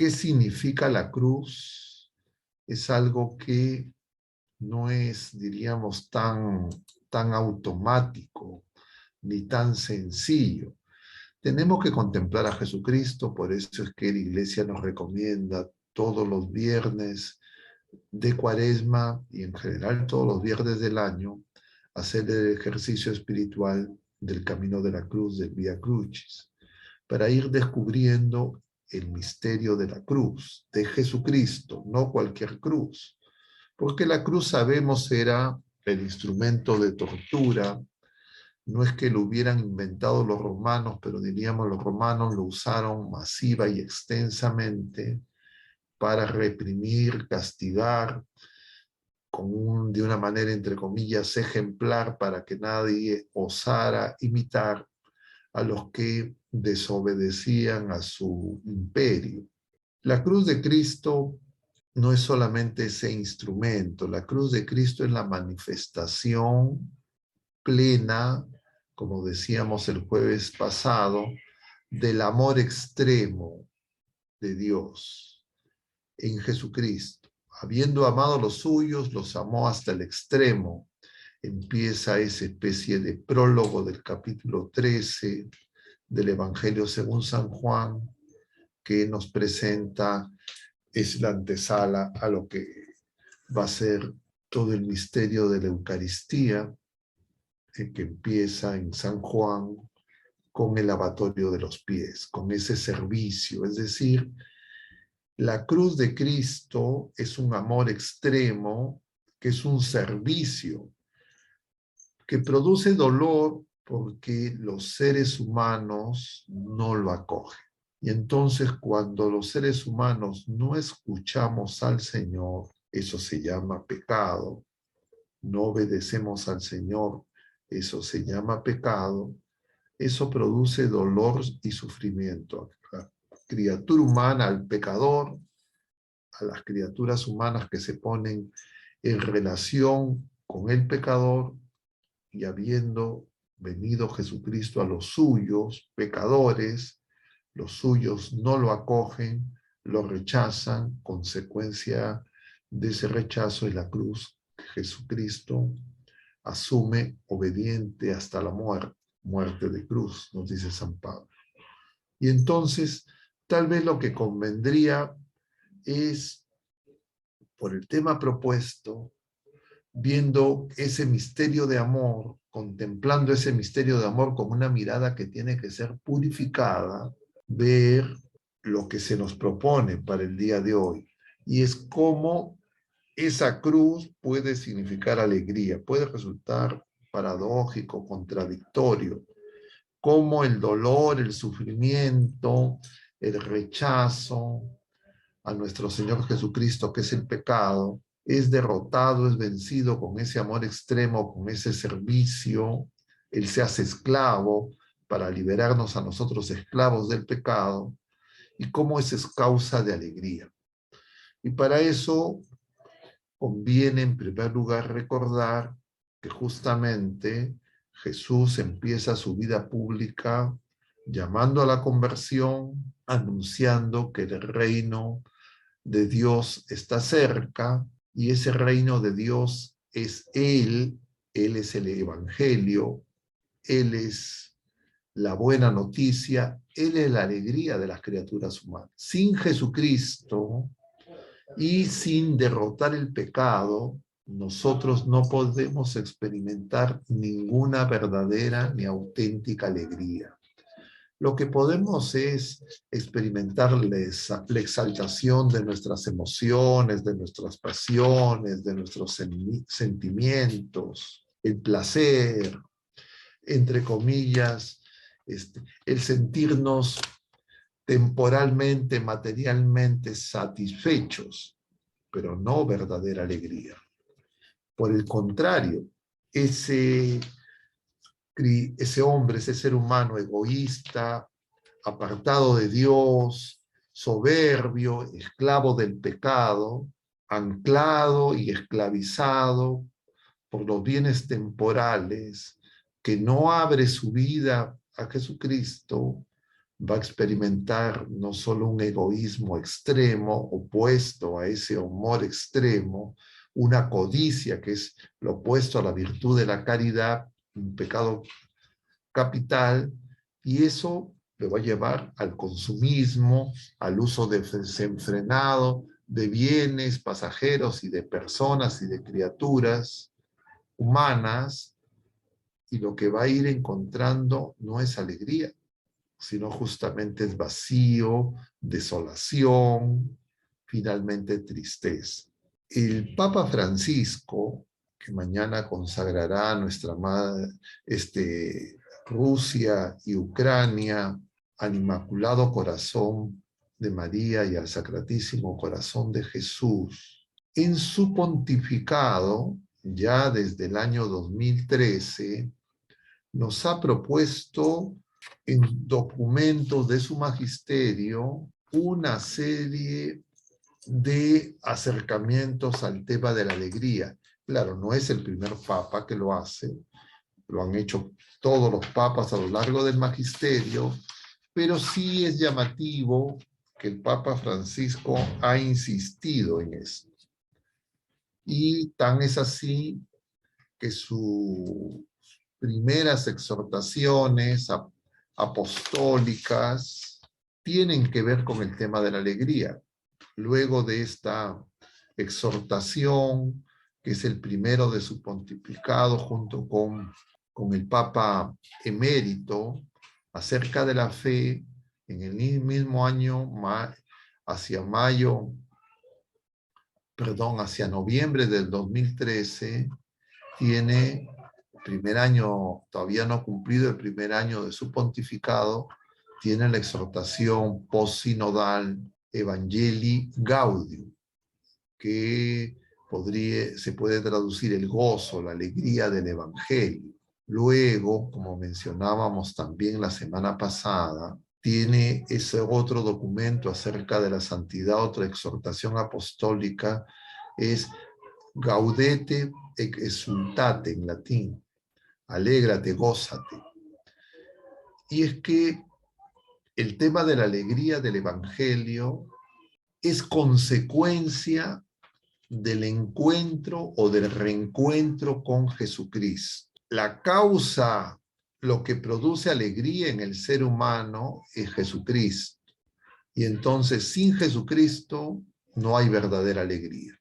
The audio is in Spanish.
¿Qué significa la cruz? Es algo que no es, diríamos, tan automático ni tan sencillo. Tenemos que contemplar a Jesucristo, por eso es que la Iglesia nos recomienda todos los viernes de Cuaresma y en general todos los viernes del año hacer el ejercicio espiritual del camino de la cruz, del Vía Crucis, para ir descubriendo el misterio de la cruz, de Jesucristo, no cualquier cruz, porque la cruz sabemos era el instrumento de tortura. No es que lo hubieran inventado los romanos, pero diríamos los romanos lo usaron masiva y extensamente para reprimir, castigar, de una manera, entre comillas, ejemplar, para que nadie osara imitar a los que desobedecían a su imperio. La cruz de Cristo no es solamente ese instrumento, la cruz de Cristo es la manifestación plena, como decíamos el jueves pasado, del amor extremo de Dios en Jesucristo. Habiendo amado a los suyos, los amó hasta el extremo. Empieza esa especie de prólogo del capítulo 13 del Evangelio según San Juan, que nos presenta, es la antesala a lo que va a ser todo el misterio de la Eucaristía, que empieza en San Juan con el lavatorio de los pies, con ese servicio. Es decir, la cruz de Cristo es un amor extremo, que es un servicio, que produce dolor porque los seres humanos no lo acogen. Y entonces cuando los seres humanos no escuchamos al Señor, eso se llama pecado, no obedecemos al Señor, eso se llama pecado, eso produce dolor y sufrimiento a la criatura humana, al pecador, a las criaturas humanas que se ponen en relación con el pecador, y habiendo venido Jesucristo a los suyos, pecadores, los suyos no lo acogen, lo rechazan. Consecuencia de ese rechazo es la cruz que Jesucristo asume obediente hasta la muerte, muerte de cruz, nos dice San Pablo. Y entonces, tal vez lo que convendría es, por el tema propuesto, viendo ese misterio de amor, contemplando ese misterio de amor con una mirada que tiene que ser purificada, ver lo que se nos propone para el día de hoy. Y es cómo esa cruz puede significar alegría, puede resultar paradójico, contradictorio, cómo el dolor, el sufrimiento, el rechazo a nuestro Señor Jesucristo, que es el pecado, es derrotado, es vencido con ese amor extremo, con ese servicio. Él se hace esclavo para liberarnos a nosotros esclavos del pecado, y cómo eso es causa de alegría. Y para eso conviene en primer lugar recordar que justamente Jesús empieza su vida pública llamando a la conversión, anunciando que el reino de Dios está cerca, y ese reino de Dios es Él es el Evangelio, Él es la buena noticia, Él es la alegría de las criaturas humanas. Sin Jesucristo y sin derrotar el pecado, nosotros no podemos experimentar ninguna verdadera ni auténtica alegría. Lo que podemos es experimentar la exaltación de nuestras emociones, de nuestras pasiones, de nuestros sentimientos, el placer, entre comillas, el sentirnos temporalmente, materialmente satisfechos, pero no verdadera alegría. Por el contrario, ese hombre, ese ser humano egoísta, apartado de Dios, soberbio, esclavo del pecado, anclado y esclavizado por los bienes temporales, que no abre su vida a Jesucristo, va a experimentar no solo un egoísmo extremo, opuesto a ese humor extremo, una codicia que es lo opuesto a la virtud de la caridad, un pecado capital, y eso le va a llevar al consumismo, al uso desenfrenado de bienes pasajeros y de personas y de criaturas humanas, y lo que va a ir encontrando no es alegría, sino justamente es vacío, desolación, finalmente tristeza. El Papa Francisco, que mañana consagrará a nuestra madre, Rusia y Ucrania al Inmaculado Corazón de María y al Sacratísimo Corazón de Jesús, en su pontificado, ya desde el año 2013, nos ha propuesto en documentos de su magisterio una serie de acercamientos al tema de la alegría. Claro, no es el primer papa que lo hace, lo han hecho todos los papas a lo largo del magisterio, pero sí es llamativo que el Papa Francisco ha insistido en esto. Y tan es así que sus primeras exhortaciones apostólicas tienen que ver con el tema de la alegría. Luego de esta exhortación, que es el primero de su pontificado junto con el Papa emérito, acerca de la fe, en el mismo año, hacia noviembre del 2013, tiene primer año, todavía no cumplido el primer año de su pontificado, tiene la exhortación post-sinodal Evangelii Gaudium, que se puede traducir el gozo, la alegría del Evangelio. Luego, como mencionábamos también la semana pasada, tiene ese otro documento acerca de la santidad, otra exhortación apostólica, es Gaudete et exultate en latín, alégrate, gózate. Y es que el tema de la alegría del Evangelio es consecuencia del encuentro o del reencuentro con Jesucristo. La causa, lo que produce alegría en el ser humano es Jesucristo. Y entonces sin Jesucristo no hay verdadera alegría.